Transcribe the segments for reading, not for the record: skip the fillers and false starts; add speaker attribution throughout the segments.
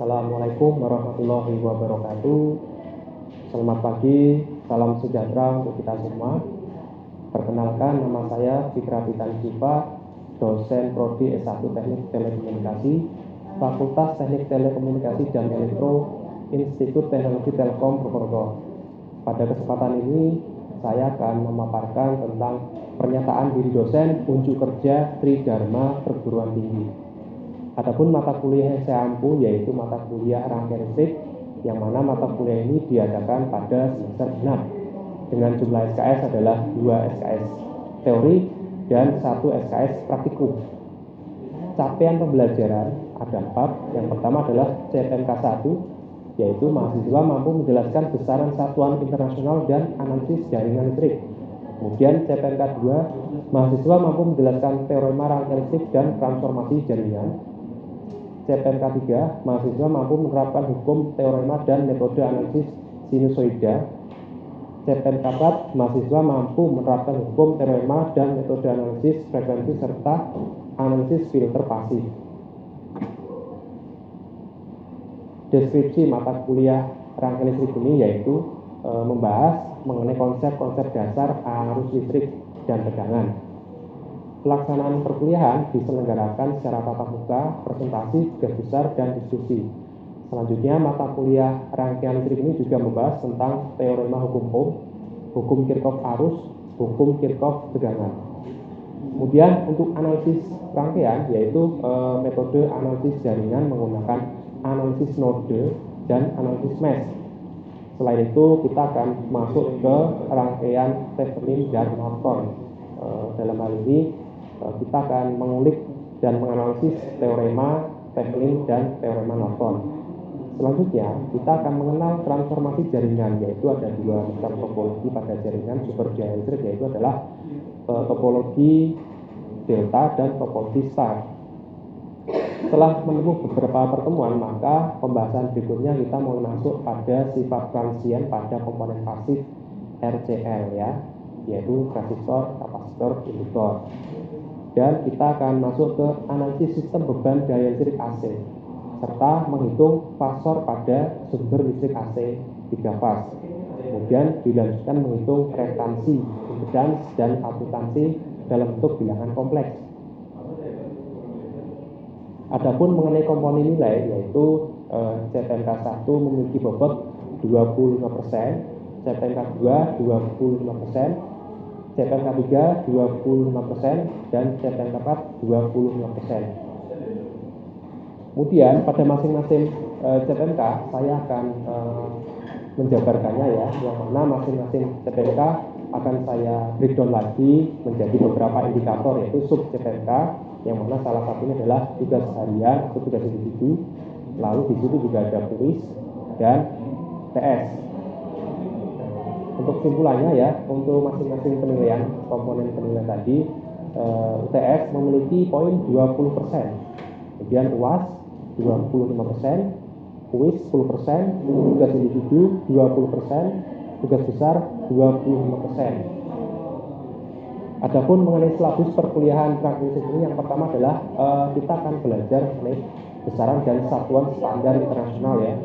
Speaker 1: Assalamualaikum warahmatullahi wabarakatuh. Selamat pagi, salam sejahtera untuk kita semua. Perkenalkan, nama saya Fikra Pitan Siva, dosen Prodi S1 Teknik Telekomunikasi, Fakultas Teknik Telekomunikasi dan Elektro, Institut Teknologi Telkom Purwokerto. Pada kesempatan ini, saya akan memaparkan tentang pernyataan diri dosen unjuk kerja Tridharma Perguruan Tinggi. Adapun mata kuliah yang saya ampu yaitu mata kuliah rangkaian listrik, yang mana mata kuliah ini diadakan pada semester 6 dengan jumlah SKS adalah 2 SKS teori dan 1 SKS praktikum. Capaian pembelajaran ada 4. Yang pertama adalah CPNK 1, yaitu mahasiswa mampu menjelaskan besaran satuan internasional dan analisis jaringan listrik. Kemudian CPNK 2, mahasiswa mampu menjelaskan teorema rangkaian listrik dan transformasi jaringan. CPNK 3, mahasiswa mampu menerapkan hukum, teorema, dan metode analisis sinusoida. CPNK 4, mahasiswa mampu menerapkan hukum, teorema, dan metode analisis frekuensi serta analisis filter pasif. Deskripsi mata kuliah rangkaian listrik ini yaitu membahas mengenai konsep-konsep dasar arus listrik dan tegangan. Pelaksanaan perkuliahan diselenggarakan secara tatap muka, presentasi, tugas besar, dan diskusi. Selanjutnya, mata kuliah rangkaian listrik ini juga membahas tentang teorema hukum Ohm, hukum Kirchhoff arus, hukum Kirchhoff tegangan. Kemudian untuk analisis rangkaian yaitu metode analisis jaringan menggunakan analisis node dan analisis mesh. Selain itu, kita akan masuk ke rangkaian Thevenin dan Norton. Dalam hal ini kita akan mengulik dan menganalisis teorema Thevenin dan teorema Norton. Selanjutnya, kita akan mengenal transformasi jaringan, yaitu ada 2 macam topologi pada jaringan super jaringan listrik, yaitu adalah topologi delta dan topologi star. Setelah menempuh beberapa pertemuan, maka pembahasan berikutnya kita mulai masuk pada sifat transien pada komponen pasif RCL ya, yaitu resistor, kapasitor, induktor. Dan kita akan masuk ke analisis sistem beban daya listrik AC serta menghitung fasor pada sumber listrik AC 3 faz. Kemudian dilanjutkan menghitung reaktansi, impedans, dan akuntansi dalam bentuk bilangan kompleks. Adapun mengenai komponen nilai yaitu CPNK 1 memiliki bobot 25%, CPNK 2 25%, CPNK 3 25%, dan CPNK 4 25%. Kemudian pada masing-masing CPNK saya akan menjabarkannya ya, yang mana masing-masing CPNK akan saya breakdown lagi menjadi beberapa indikator, yaitu sub CPNK, yang mana salah satunya adalah tugas harian atau tugas individu. Lalu di situ juga ada kuis dan TS. Untuk kesimpulannya ya, untuk masing-masing penilaian komponen penilaian tadi, UTS memiliki poin 20%, kemudian UAS 25%, kuis 10%, tugas individu 20%, tugas besar 25%. Adapun mengenai silabus perkuliahan praktis ini, yang pertama adalah kita akan belajar mengenai besaran dan satuan standar internasional ya,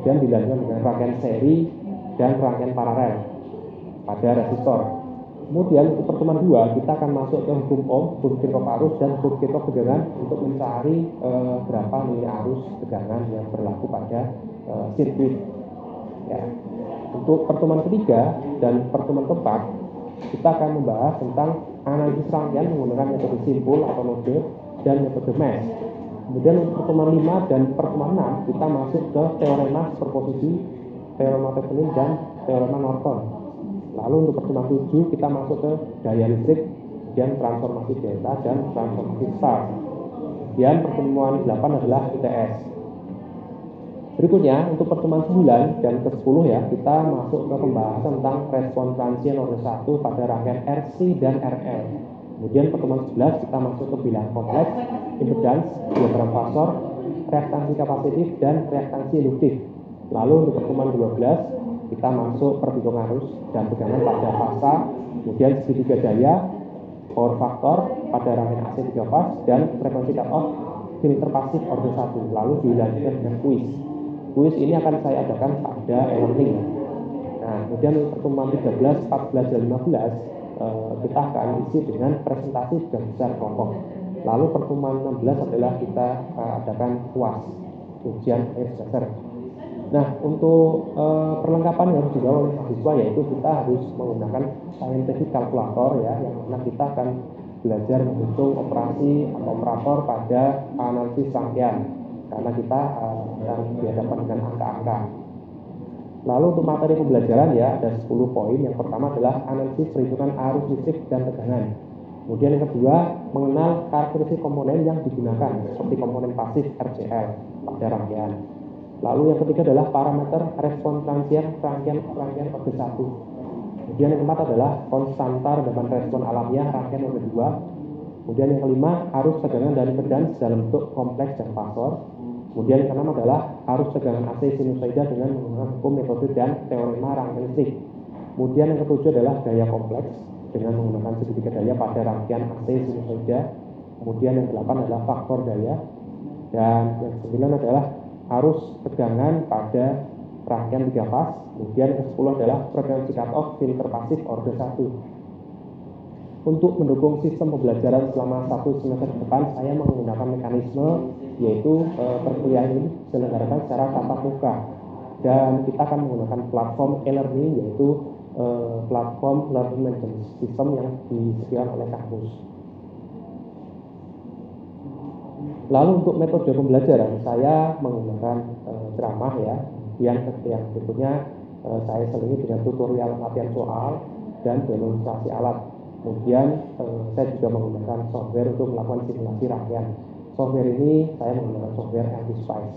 Speaker 1: dan dilanjutkan dengan rangkaian seri dan rangkaian paralel pada resistor. Kemudian untuk pertemuan 2 kita akan masuk ke hukum Ohm, hukum Kirchhoff arus, dan hukum Kirchhoff tegangan untuk mencari berapa nilai arus tegangan yang berlaku pada sirkuit. Ya. Untuk pertemuan ketiga dan pertemuan keempat kita akan membahas tentang analisis rangkaian menggunakan metode simpul atau node dan metode mesh. Kemudian untuk pertemuan 5 dan pertemuan 6 kita masuk ke teorema superposisi, teorema Thevenin, dan teorema Norton. Lalu untuk pertemuan 7 kita masuk ke daya listrik dan transformasi delta dan transformasi star. Dan pertemuan 8 adalah UTS. Berikutnya untuk pertemuan 9 dan ke-10 ya, kita masuk ke pembahasan tentang respon transien order 1 pada rangkaian RC dan RL. Kemudian pertemuan 11 kita masuk ke bilangan kompleks, impedans, diagram fasor, reaktansi kapasitif, dan reaktansi induktif. Lalu untuk pertemuan 12 kita masuk perhitungan arus dan tegangan pada fasa, kemudian segitiga daya, power factor pada rangkaian AC 3 faz, dan frekuensi cut off filter pasif orde 1, lalu dilanjutkan dengan kuis. Kuis ini akan saya adakan pada e-learning. Nah, kemudian pertemuan 13, 14, dan 15 kita akan isi dengan presentasi sudah besar kelompok. Lalu pertemuan 16 adalah kita adakan UAS, ujian akhir semester. Nah, untuk perlengkapan yang harus dibawa oleh mahasiswa yaitu kita harus menggunakan scientific calculator ya, yang mana kita akan belajar menghitung operasi atau operator pada analisis rangkaian karena kita akan dihadapkan dengan angka-angka. Lalu untuk materi pembelajaran ya ada 10 poin. Yang pertama adalah analisis perhitungan arus listrik dan tegangan. Kemudian yang kedua, mengenal karakteristik komponen yang digunakan seperti komponen pasif RCL pada rangkaian. Lalu yang ketiga adalah parameter respon transient rangkaian orde 1. Kemudian yang keempat adalah konstanta rendaman respon alamiah rangkaian orde 2. Kemudian yang kelima, arus tegangan dari medan dalam bentuk kompleks dan fasor. Kemudian yang keenam adalah arus tegangan AC sinusoida dengan menggunakan hukum metode dan teorema rangkaian listrik. Kemudian yang ketujuh adalah daya kompleks dengan menggunakan segitiga daya pada rangkaian AC sinusoida. Kemudian yang delapan adalah faktor daya. Dan yang sembilan adalah arus tegangan pada rangkaian 3 faz. Kemudian yang ke-10 adalah frekuensi cut-off filter pasif orde 1. Untuk mendukung sistem pembelajaran selama 1 semester ke depan, saya menggunakan mekanisme yaitu perkuliahan ini diselenggarakan secara tatap muka, dan kita akan menggunakan platform e-learning yaitu platform learning management system yang disediakan oleh kampus. Lalu untuk metode pembelajaran saya menggunakan ceramah ya, yang berikutnya saya selingi dengan tutorial latihan soal dan demonstrasi alat. Kemudian saya juga menggunakan software untuk melakukan simulasi rangkaian. Software ini saya menggunakan software Antispice.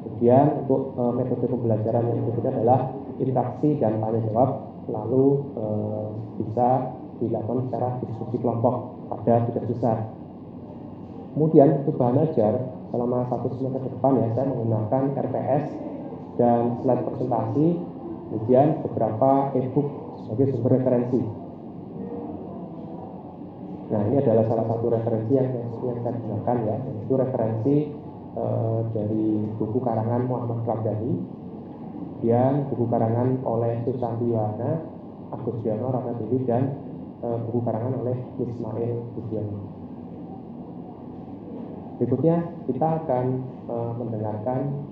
Speaker 1: Kemudian untuk metode pembelajaran yang berikutnya adalah interaksi dan tanya jawab, lalu bisa dilakukan secara diskusi kelompok pada tugas besar. Kemudian untuk bahan ajar selama 1 semester ke depan ya, saya menggunakan RPS dan slide presentasi, kemudian beberapa e-book sebagai sumber referensi. Nah, ini adalah salah satu referensi yang saya gunakan ya, yaitu referensi dari buku karangan Muhammad Ramdhani, kemudian buku karangan oleh Susanti Yohana, Agus Jono, Rana Dewi, dan buku karangan oleh Ismail Budiani. Berikutnya kita akan mendengarkan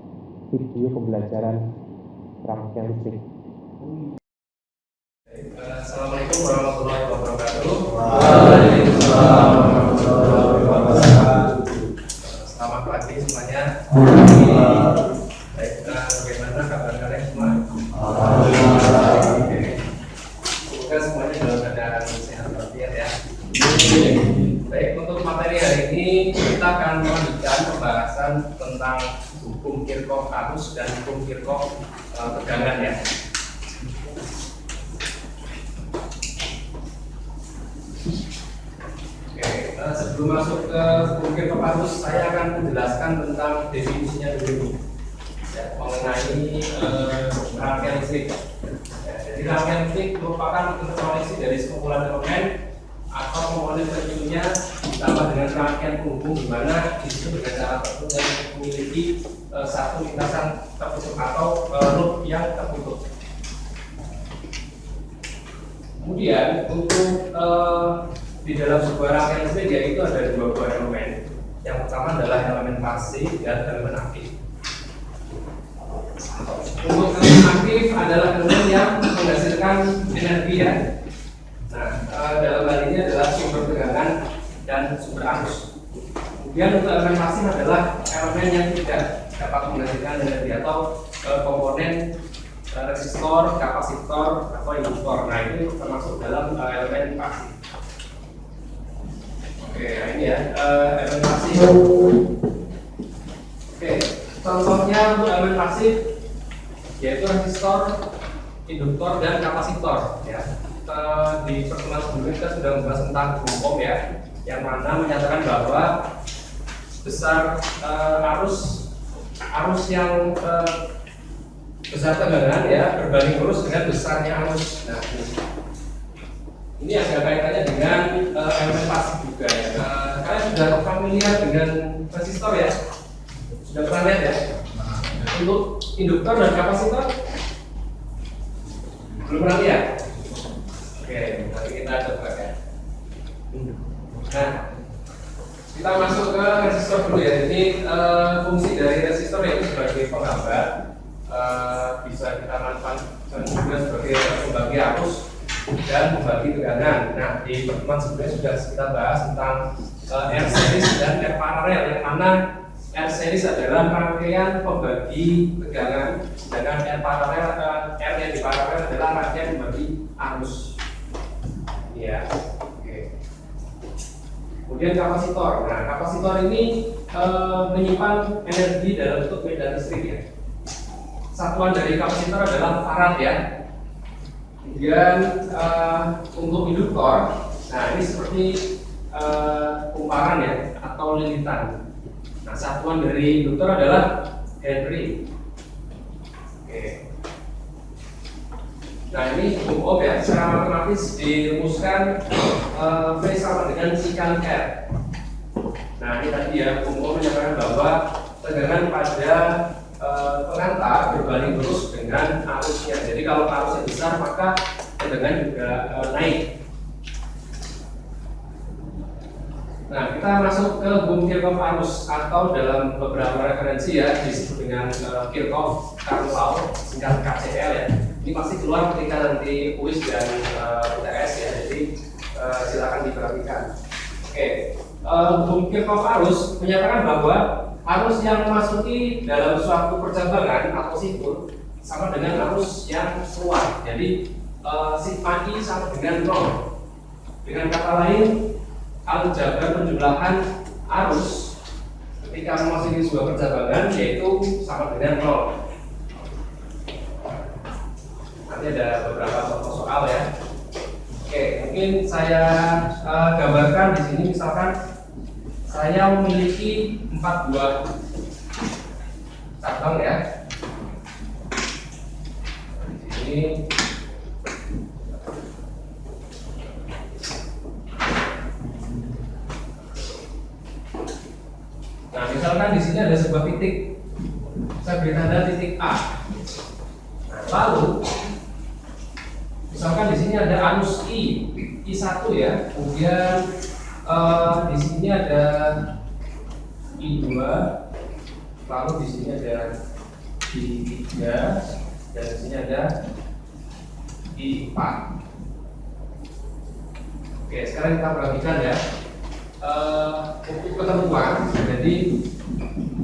Speaker 1: video pembelajaran rangkaian listrik.
Speaker 2: Assalamualaikum warahmatullahi wabarakatuh.
Speaker 3: Waalaikumsalam warahmatullahi wabarakatuh.
Speaker 2: Selamat pagi semuanya. Baik, bagaimana kabar kalian semua? Semoga semuanya dalam keadaan sehat walafiat ya. Baik, untuk materi hari ini kita akan melanjutkan pembahasan tentang hukum Kirchhoff arus dan hukum Kirchhoff tegangan ya. Sebelum masuk ke hukum Kirchhoff arus, saya akan menjelaskan tentang definisinya dulu ya, mengenai rangkaian listrik. Ya, jadi rangkaian listrik merupakan interkoneksi dari sekumpulan elemen atau komponen tertentunya ditambah dengan rangkaian penghubung di mana disitu dengan cara tertentu yang memiliki satu lintasan tertutup atau loop yang tertutup. Kemudian untuk di dalam sebuah rangkaian listrik yaitu ada 2 buah elemen. Yang pertama adalah elemen pasif dan elemen aktif. Untuk elemen aktif adalah elemen yang menghasilkan energi ya. Nah, dalam hal ini adalah sumber tegangan dan sumber arus. Kemudian untuk elemen pasif adalah elemen yang tidak dapat menghasilkan energi atau komponen resistor, kapasitor, atau induktor. Nah, ini termasuk dalam elemen pasif. Oke, nah ini ya elemen pasif. Oke, contohnya untuk elemen pasif yaitu resistor, induktor, dan kapasitor. Ya, di pertemuan sebelumnya kita sudah membahas tentang hukum ya, yang mana menyatakan bahwa besar arus yang besar tegangan ya berbanding lurus dengan besarnya arus. Nah, ini ada kaitannya dengan elemen pasif juga ya. kalian sudah familiar dengan resistor ya? Sudah pernah lihat ya? Untuk induktor dan kapasitor belum pernah lihat? Oke, nanti kita coba ya. Nah, kita masuk ke resistor dulu ya. Jadi fungsi dari resistor itu sebagai penghambat, bisa kita manfaatkan juga sebagai pembagi arus dan pembagi tegangan. Nah, di pertemuan sebelumnya sudah kita bahas tentang R series dan R paralel, yang mana R series adalah rangkaian pembagi tegangan, sedangkan R paralel R yang di paralel adalah rangkaian pembagi arus. Ya, oke. Kemudian kapasitor. Nah, kapasitor ini menyimpan energi dalam bentuk medan listrik ya. Satuan dari kapasitor adalah farad ya. Kemudian untuk induktor, nah ini seperti kumparan ya atau lilitan. Nah, satuan dari induktor adalah Henry. Oke. Nah, ini cukup ya. Secara matematis dirumuskan V sama dengan si kali R. Nah, ini tadi ya, menyampaikan bahwa tegangan pada pengantar berbanding lurus dengan arusnya. Jadi kalau arusnya besar maka tegangan juga naik. Nah, kita masuk ke hukum Kirchhoff arus atau dalam beberapa referensi ya disebut dengan Kirchhoff current law, singkat KCL ya. Ini pasti keluar ketika nanti kuis dan UTS ya. Jadi silakan diperhatikan. Oke, hukum Kirchhoff arus menyatakan bahwa arus yang memasuki dalam suatu percabangan atau sikur sama dengan arus yang keluar. Jadi sigma I sama dengan 0. Dengan kata lain, aljabar penjumlahan arus ketika memasuki sebuah percabangan yaitu sama dengan 0. Nanti ada beberapa contoh soal ya. Oke, mungkin saya gambarkan di sini misalkan saya memiliki 4 buah cabang ya. Di sini nah, misalkan di sini ada sebuah titik. Saya beri tanda titik A. Nah, lalu misalkan di sini ada arus I1 ya. Kemudian di sini ada I2, lalu di sini ada I3, dan di sini ada I4. Oke, sekarang kita perhatikan ya ketentuan. Jadi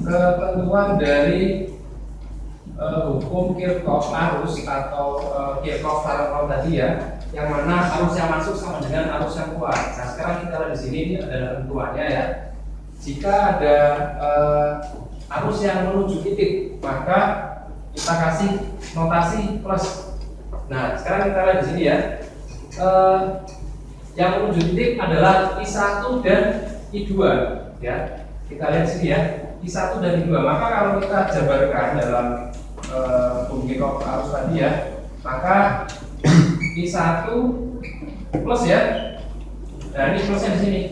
Speaker 2: ketentuan dari hukum Kirchhoff arus atau Kirchhoff current law tadi ya, yang mana arus yang masuk sama dengan arus yang keluar. Nah, sekarang kita lihat di sini ini adalah ketentuannya ya. Jika ada arus yang menuju titik, maka kita kasih notasi plus. Nah, sekarang kita lihat di sini ya. Yang menuju titik adalah I1 dan I2 ya. Kita lihat di sini ya, I1 dan I2. Maka kalau kita jabarkan dalam hukum Kirchhoff arus tadi ya, maka I1 plus ya. Nah, ini plusnya di sini.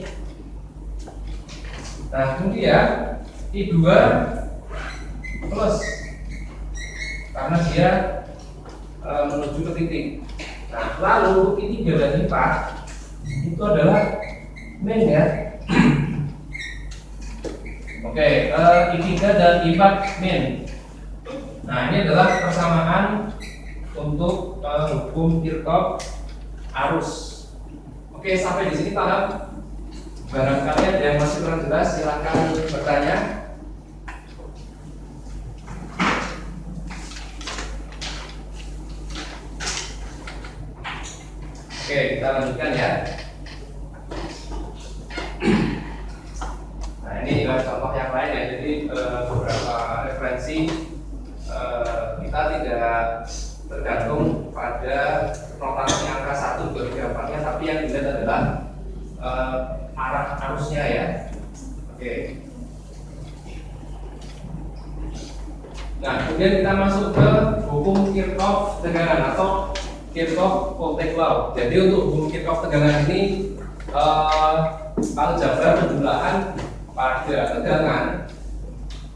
Speaker 2: Nah, kemudian I2 plus karena dia menuju ke titik. Nah, lalu untuk I3 dan I4 itu adalah main ya. Oke, I3 dan I4 main. Nah, ini adalah persamaan untuk hukum Kirchhoff arus. Oke, sampai di sini paham? Barangkali ada yang masih kurang jelas, silakan bertanya. Oke, kita lanjutkan ya. Nah, ini contoh yang lain ya. Jadi beberapa referensi kita tidak tergantung pada notasi angka 1, 2, 3, 4-nya, tapi yang dilihat adalah arah arusnya ya. Oke. Nah, kemudian kita masuk ke hukum Kirchhoff tegangan atau Kirchhoff voltage law. Jadi untuk hukum Kirchhoff tegangan ini Kalau jabar penjumlahan pada tegangan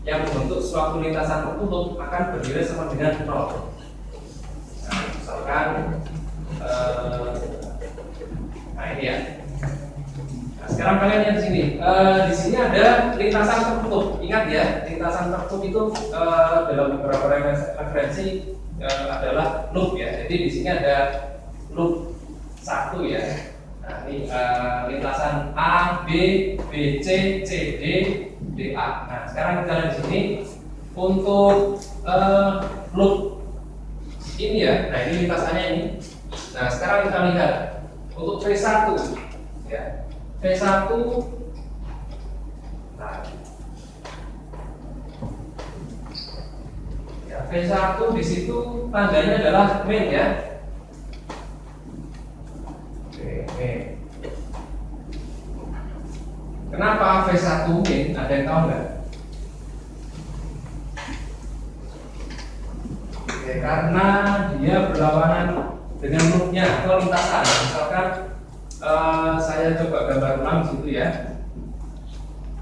Speaker 2: yang membentuk suatu lintasan tertutup akan bernilai sama dengan 0. Nah, misalkan nah ini ya. Nah, sekarang kalian lihat di sini. Di sini ada lintasan tertutup. Ingat ya, lintasan tertutup itu dalam beberapa referensi adalah loop ya. Jadi di sini ada loop 1 ya. Nah, ini lintasan A, B, B, C, C, D, D, A. Nah, sekarang kita lihat di sini untuk loop ini ya. Nah, ini lintasannya ini. Nah, sekarang kita lihat untuk V1 ya. V1 nah, ya, V1 di situ tandanya adalah main ya. Oke. Kenapa V1 main? Ada yang tahu nggak? Oke, karena dia berlawanan dengan loopnya atau lintasan. Misalkan saya coba gambar ulang di situ ya.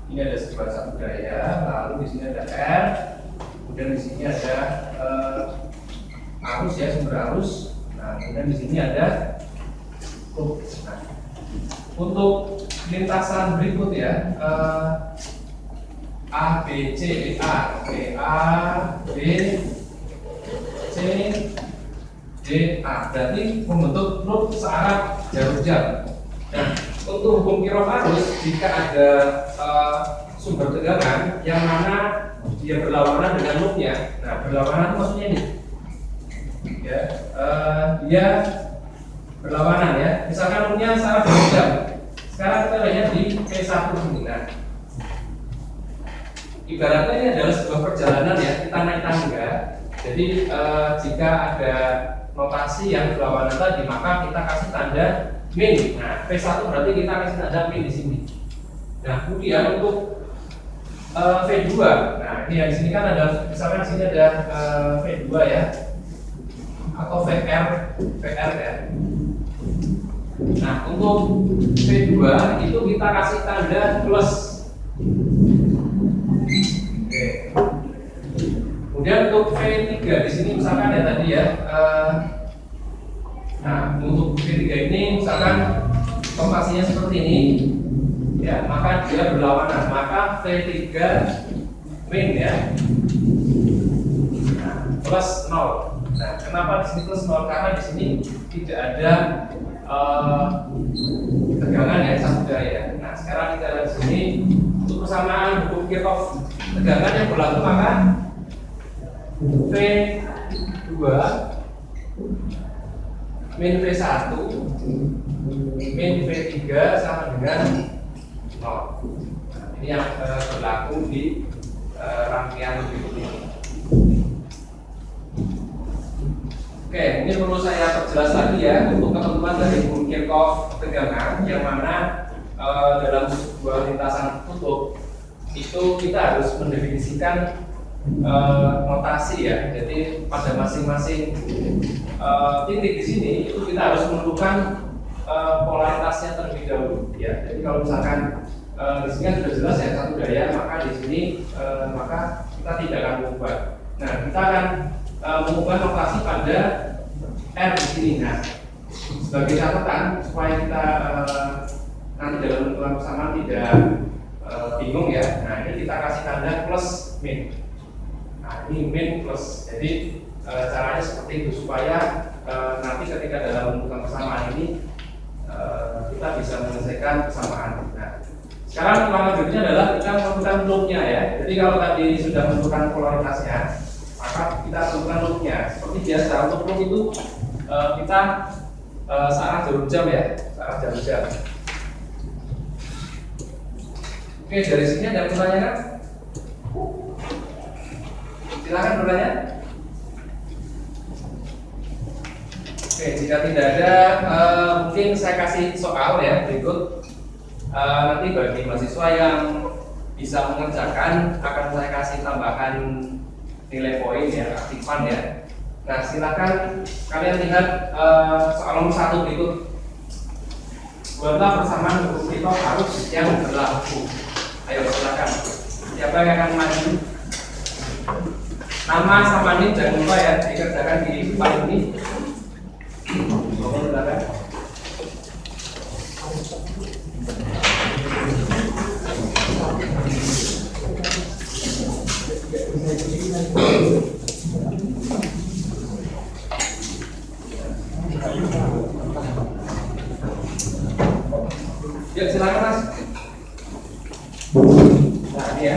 Speaker 2: Ini ada sebuah satu daya, lalu di sini ada R, kemudian di sini ada arus ya, sumber arus. Nah, kemudian di sini ada loop. Nah, untuk lintasan berikut ya, A, B, C, D, A. Oke, A, B, C, D, A. Berarti membentuk loop searah jarum jam. Nah, untuk hukum Kirchhoff arus, jika ada sumber tegangan yang mana dia berlawanan dengan loopnya. Nah, berlawanan itu maksudnya ini. Ya, dia berlawanan ya. Misalkan loopnya searah jarum jam. Sekarang kita lihat di P1 ini. Nah, ibaratnya ini adalah sebuah perjalanan ya, kita naik tangga. Jadi jika ada notasi yang berlawanan tadi, maka kita kasih tanda min. Nah, P1 berarti kita kasih tanda min di sini. Nah, kemudian untuk V2. Nah, ini yang di sini kan ada, misalkan di sini ada V2 ya, atau VR ya. Nah, untuk V2 itu kita kasih tanda plus. Oke. Kemudian untuk V3 di sini misalkan ya tadi ya. Nah, untuk V3 ini misalkan notasinya seperti ini, ya, maka dia berlawanan. Maka V3 min ya, nah, plus 0. Nah, kenapa di sini plus 0? Karena di sini tidak ada tegangan ya, satu daya. Nah, sekarang kita lihat di sini untuk persamaan hukum Kirchhoff tegangan yang berlaku, maka V2 min V1 min V3 sama dengan 0. Nah, ini yang berlaku di rangkaian berikut ini. Oke, mungkin perlu saya perjelas lagi ya untuk ketentuan dari hukum Kirchhoff tegangan, yang mana dalam sebuah lintasan tutup itu kita harus mendefinisikan notasi ya. Jadi pada masing-masing titik di sini itu kita harus menentukan polaritasnya terlebih dahulu ya. Jadi kalau misalkan di sini kan sudah jelas ya satu daya, maka di sini maka kita tidak akan mengubah. Nah, kita akan mengubah notasi pada R di sini. Nah, sebagai catatan supaya kita nanti dalam menentukan persamaan tidak bingung ya. Nah, ini kita kasih tanda plus min. Nah, ini min plus. Jadi caranya seperti itu supaya nanti ketika dalam menentukan persamaan ini kita bisa menyelesaikan persamaan. Nah, sekarang langkah berikutnya adalah kita menentukan loopnya ya. Jadi kalau tadi sudah menentukan polaritasnya, maka kita tentukan loopnya. Seperti biasa untuk loop itu kita searah jarum jam ya, searah jarum jam. Oke, dari sini ada pertanyaan? Silakan bertanya. Oke, jika tidak ada, mungkin saya kasih soal ya berikut. Nanti bagi mahasiswa yang bisa mengerjakan akan saya kasih tambahan nilai poin ya, aktifan ya. Nah, silakan kalian lihat soal nomor 1 berikut. buatlah persamaan hukum Kirchhoff arus yang berlaku. Ayo silakan. Siapa yang akan maju? Nama sama NIM jangan lupa ya dikerjakan di depan ini. Mohon silakan. Ya silakan Mas. Nah ini ya.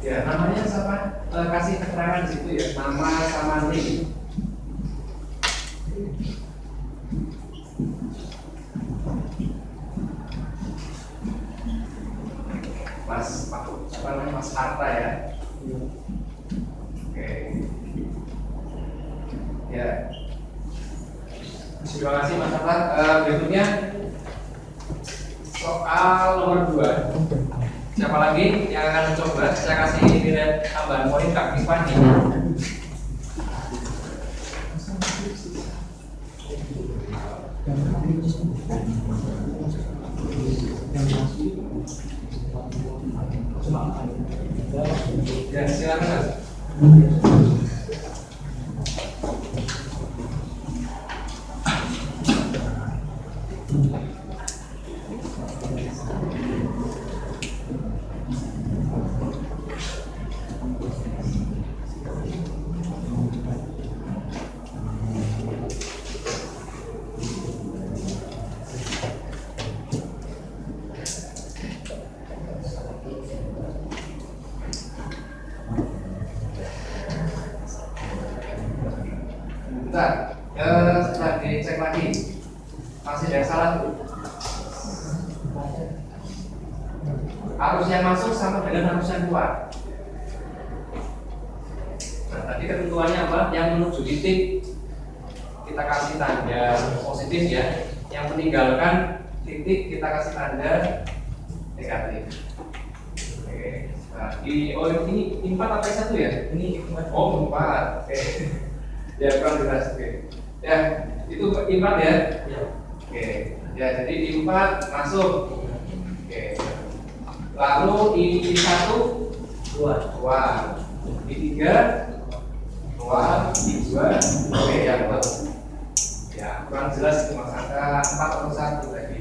Speaker 2: Ya, namanya siapa? Kasih keterangan situ ya, nama sama NIM. Mas, apa namanya Mas Harta ya? Oke. Ya. Terima kasih Mas Harta. Berikutnya soal nomor 2. Siapa lagi yang akan mencoba? Saya kasih nilai tambahan poin Kak Tiffany. Ya, silakan Mas. Bentar, setelah dicek lagi masih ada yang salah tuh. Arus yang masuk sama dengan arus yang keluar. Nah, tadi ketentuannya apa? Yang menuju titik kita kasih tanda positif ya. Yang meninggalkan titik kita kasih tanda negatif. Oke. Nah, ini 4 apa 1 ya? Ini 4. Oh 4. Oke. Ya kurang jelas. Oke. Ya itu 4 ya. Oke. Ya jadi di 4 masuk. Oke. Lalu di 1 keluar. Di 3 keluar. Di 2 oke ya betul. Ya kurang jelas itu Mas angka 4 atau 1 tadi.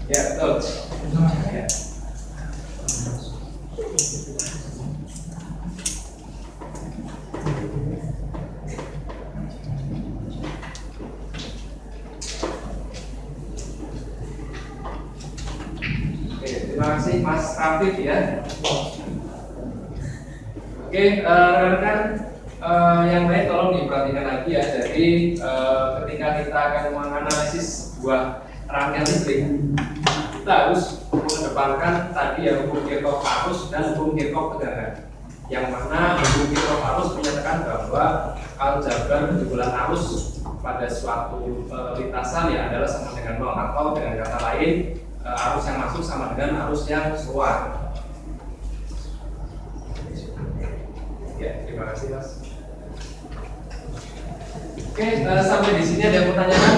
Speaker 2: Ya betul. Ya. Terima kasih Mas Rafif ya. Oke, rekan-rekan yang lain tolong diperhatikan lagi ya. Jadi ketika kita akan menganalisis sebuah rangkaian listrik, kita harus mengedepankan tadi ya hukum Kirchhoff arus dan hukum Kirchhoff tegangan. Yang mana hukum Kirchhoff arus menyatakan bahwa aljabar penjumlahan arus pada suatu lintasan ya adalah sama dengan 0 atau dengan kata lain arus yang masuk sama dengan arus yang keluar. Ya, terima kasih Mas. Oke, sampai di sini ada yang mau tanyakan?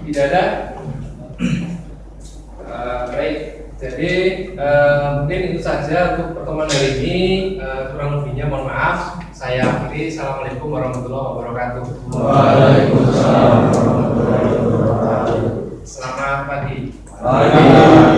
Speaker 2: Tidak ada? Baik, jadi mungkin itu saja untuk pertemuan hari ini. Kurang lebihnya mohon maaf. Saya akhiri. Assalamualaikum warahmatullahi wabarakatuh.
Speaker 3: Waalaikumsalam warahmatullahi wabarakatuh.
Speaker 2: Selamat pagi.
Speaker 3: Pagi.